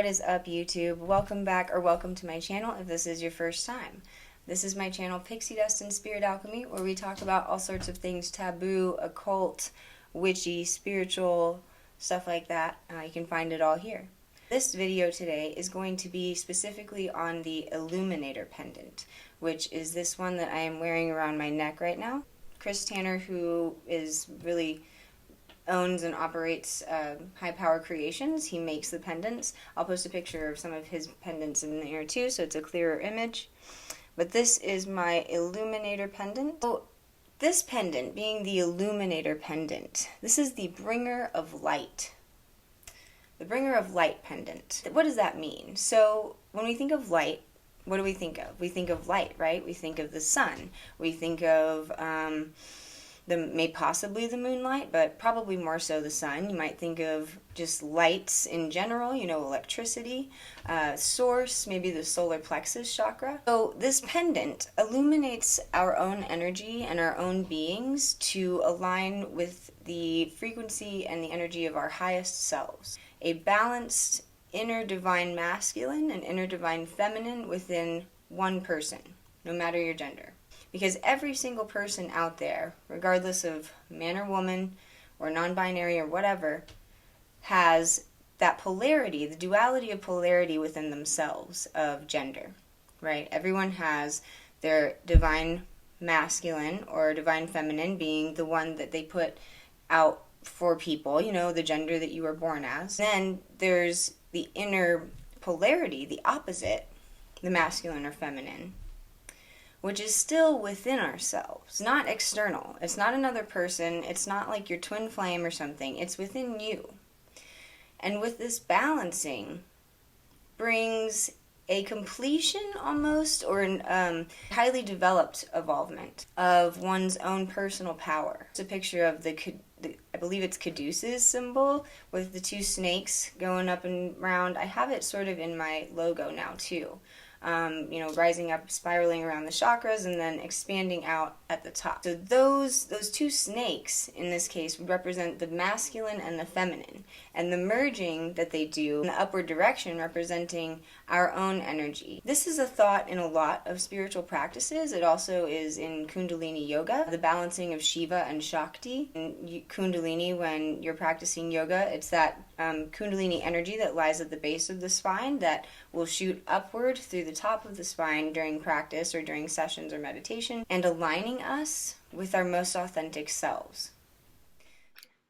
What is up, YouTube? Welcome back, or welcome to my channel if this is your first time. This is my channel, Pixie Dust and Spirit Alchemy, where we talk about all sorts of things taboo, occult, witchy, spiritual, stuff like that. You can find it all here. This video today is going to be specifically on the Illumenator Pendant, which is this one that I am wearing around my neck right now. Chris Tanner, who is really owns and operates High Power Creations. He makes the pendants. I'll post a picture of some of his pendants in there too, so it's a clearer image. But this is my Illumenator Pendant. So this pendant, being the Illumenator Pendant, this is the Bringer of Light. The Bringer of Light Pendant. What does that mean? So when we think of light, what do we think of? We think of light, right? We think of the sun. We think of possibly the moonlight, but probably more so the sun. You might think of just lights in general, you know, electricity, source, maybe the solar plexus chakra. So this pendant illuminates our own energy and our own beings to align with the frequency and the energy of our highest selves. A balanced inner divine masculine and inner divine feminine within one person, no matter your gender. Because every single person out there, regardless of man or woman or non-binary or whatever, has that polarity, the duality of polarity within themselves of gender, right? Everyone has their divine masculine or divine feminine being the one that they put out for people, you know, the gender that you were born as. Then there's the inner polarity, the opposite, the masculine or feminine, which is still within ourselves, not external. It's not another person. It's not like your twin flame or something. It's within you. And with this balancing brings a completion almost, or highly developed evolvement of one's own personal power. It's a picture of I believe it's Caduceus symbol with the two snakes going up and round. I have it sort of in my logo now too. You know, rising up, spiraling around the chakras, and then expanding out at the top. So those two snakes, in this case, represent the masculine and the feminine, and the merging that they do in the upward direction representing our own energy. This is a thought in a lot of spiritual practices. It also is in Kundalini Yoga, the balancing of Shiva and Shakti. In Kundalini, when you're practicing yoga, it's that Kundalini energy that lies at the base of the spine that will shoot upward through the top of the spine during practice or during sessions or meditation, and aligning us with our most authentic selves.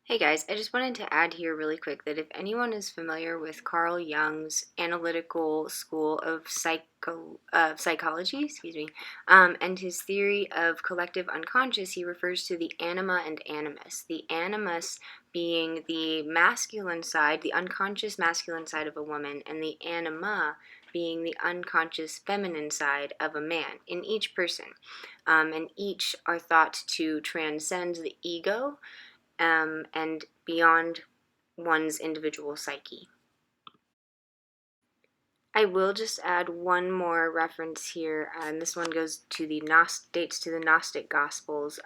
Hey guys, I just wanted to add here really quick that if anyone is familiar with Carl Jung's analytical school of psychology, and his theory of collective unconscious, he refers to the anima and animus. The animus being the masculine side, the unconscious masculine side of a woman, and the anima being the unconscious feminine side of a man in each person. And each are thought to transcend the ego and beyond one's individual psyche. I will just add one more reference here, and this one goes to dates to the Gnostic Gospels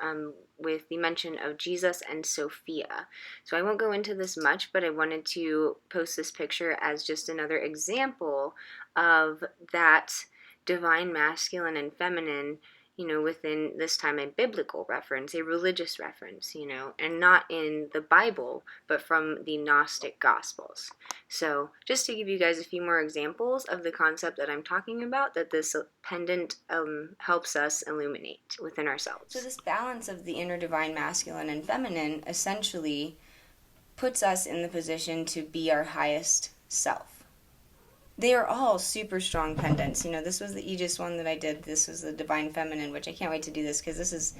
with the mention of Jesus and Sophia. So I won't go into this much, but I wanted to post this picture as just another example of that divine masculine and feminine, you know, within this time a biblical reference, a religious reference, you know, and not in the Bible, but from the Gnostic Gospels. So just to give you guys a few more examples of the concept that I'm talking about, that this pendant helps us illuminate within ourselves. So this balance of the inner divine masculine and feminine essentially puts us in the position to be our highest self. They are all super strong pendants. You know, this was the Aegis one that I did. This was the Divine Feminine, which I can't wait to do this because this is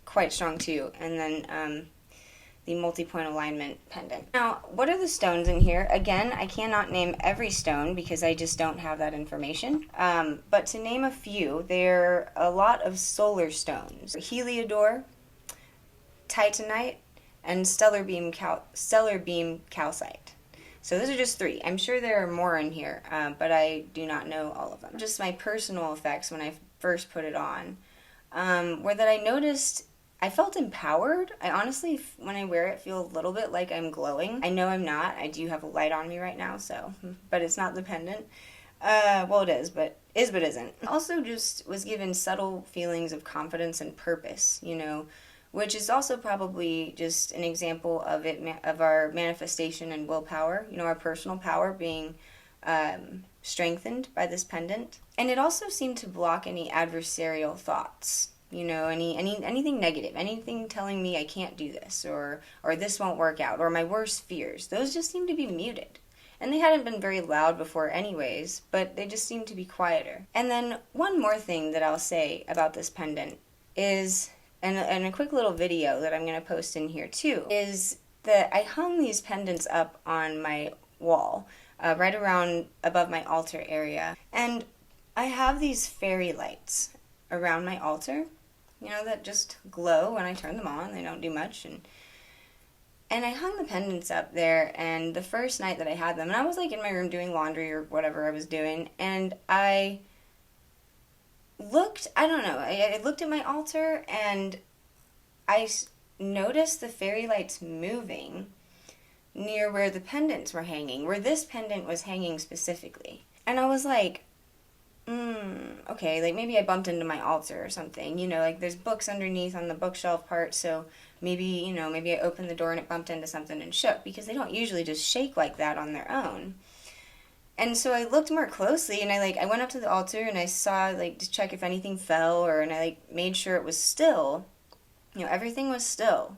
quite strong too. And then the multi-point alignment pendant. Now, what are the stones in here? Again, I cannot name every stone because I just don't have that information. But to name a few, there are a lot of solar stones. Heliodor, Titanite, and stellar beam calcite. So those are just three. I'm sure there are more in here, but I do not know all of them. Just my personal effects when I first put it on were that I noticed I felt empowered. I honestly, when I wear it, feel a little bit like I'm glowing. I know I'm not. I do have a light on me right now, so, but it's not the pendant. Well, it is, but isn't. Also just was given subtle feelings of confidence and purpose, you know, which is also probably just an example of of our manifestation and willpower, you know, our personal power being strengthened by this pendant. And it also seemed to block any adversarial thoughts, you know, anything negative, anything telling me I can't do this, or this won't work out, or my worst fears. Those just seem to be muted. And they hadn't been very loud before anyways, but they just seemed to be quieter. And then one more thing that I'll say about this pendant is, and a quick little video that I'm going to post in here too, is that I hung these pendants up on my wall, right around above my altar area. And I have these fairy lights around my altar, you know, that just glow when I turn them on. They don't do much. And I hung the pendants up there, and the first night that I had them, and I was like in my room doing laundry or whatever I was doing, and I looked, I don't know, I looked at my altar, and I noticed the fairy lights moving near where the pendants were hanging, where this pendant was hanging specifically. And I was like, okay, like maybe I bumped into my altar or something, you know, like there's books underneath on the bookshelf part, so maybe, you know, maybe I opened the door and it bumped into something and shook, because they don't usually just shake like that on their own. And so I looked more closely, and I went up to the altar and I saw, like, to check if anything fell, and I, like, made sure it was still, you know, everything was still.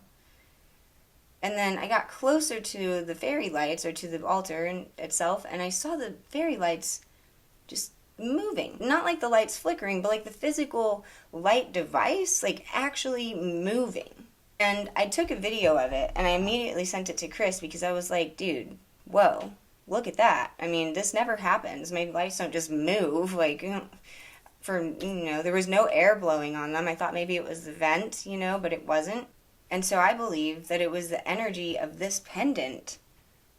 And then I got closer to the fairy lights, or to the altar itself, and I saw the fairy lights just moving. Not like the lights flickering, but like the physical light device, like actually moving. And I took a video of it, and I immediately sent it to Chris, because I was like, dude, whoa, look at that. I mean, this never happens. My lights don't just move, like, you know, there was no air blowing on them. I thought maybe it was the vent, you know, but it wasn't. And so I believe that it was the energy of this pendant,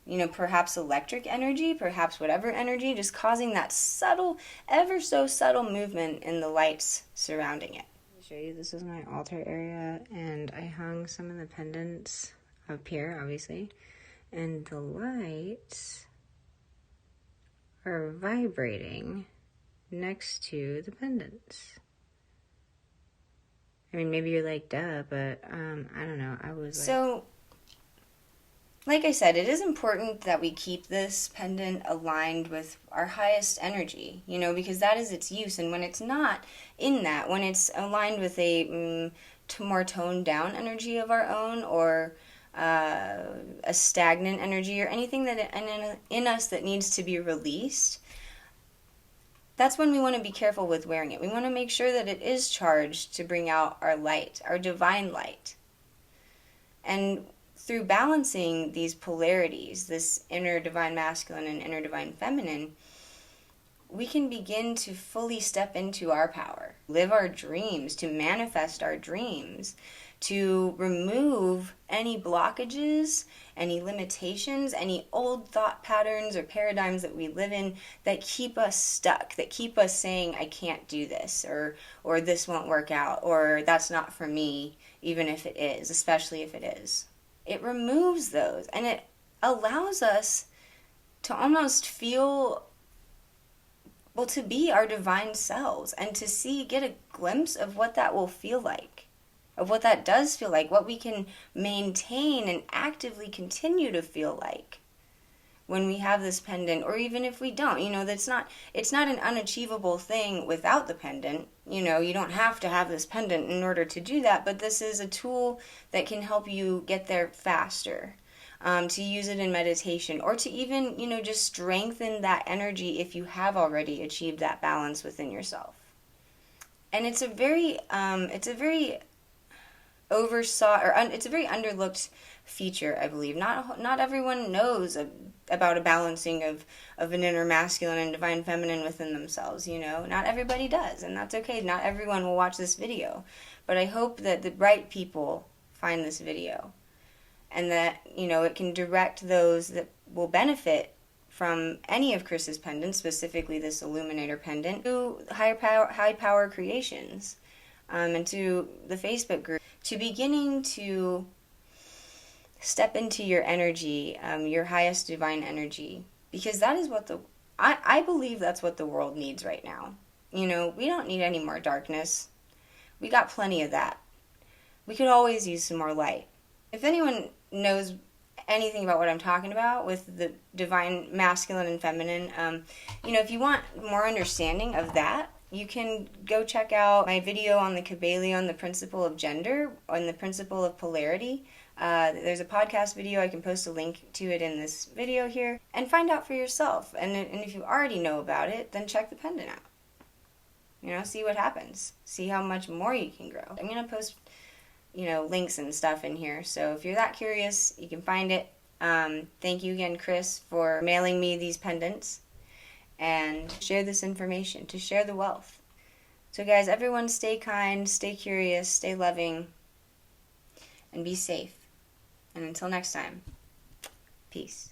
you know, perhaps electric energy, perhaps whatever energy, just causing that subtle, ever so subtle movement in the lights surrounding it. I'll show you, this is my altar area, and I hung some of the pendants up here, obviously, and the lights are vibrating next to the pendants. I mean, maybe you're like, duh, but I don't know, I was like... So, like I said, it is important that we keep this pendant aligned with our highest energy, you know, because that is its use. And when it's not in that, when it's aligned with a more toned down energy of our own, or a stagnant energy, or anything that in us that needs to be released, that's when we want to be careful with wearing it. We want to make sure that it is charged to bring out our light, our divine light. And through balancing these polarities, this inner divine masculine and inner divine feminine, we can begin to fully step into our power, live our dreams, to manifest our dreams, to remove any blockages, any limitations, any old thought patterns or paradigms that we live in that keep us stuck, that keep us saying, I can't do this, or this won't work out, or that's not for me, even if it is, especially if it is. It removes those, and it allows us to almost feel, well, to be our divine selves, and to get a glimpse of what that will feel like, of what that does feel like, what we can maintain and actively continue to feel like when we have this pendant, or even if we don't. You know, it's not an unachievable thing without the pendant. You know, you don't have to have this pendant in order to do that, but this is a tool that can help you get there faster, to use it in meditation, or to even, you know, just strengthen that energy if you have already achieved that balance within yourself. And it's a very oversaw, or it's a very underlooked feature, I believe. Not everyone knows about a balancing of an inner masculine and divine feminine within themselves, you know. Not everybody does, and that's okay. Not everyone will watch this video. But I hope that the right people find this video, and that, you know, it can direct those that will benefit from any of Chris's pendants, specifically this Illumenator pendant, to high power creations. and to the Facebook group, to beginning to step into your energy, your highest divine energy, because that is what I believe that's what the world needs right now. You know, we don't need any more darkness. We got plenty of that. We could always use some more light. If anyone knows anything about what I'm talking about with the divine masculine and feminine, you know, if you want more understanding of that, you can go check out my video on the Kabbalion, the principle of gender, on the principle of polarity. There's a podcast video. I can post a link to it in this video here, and find out for yourself. And if you already know about it, then check the pendant out. You know, see what happens. See how much more you can grow. I'm going to post, you know, links and stuff in here. So if you're that curious, you can find it. Thank you again, Chris, for mailing me these pendants. And share this information, to share the wealth. So guys, everyone stay kind, stay curious, stay loving, and be safe. And until next time, peace.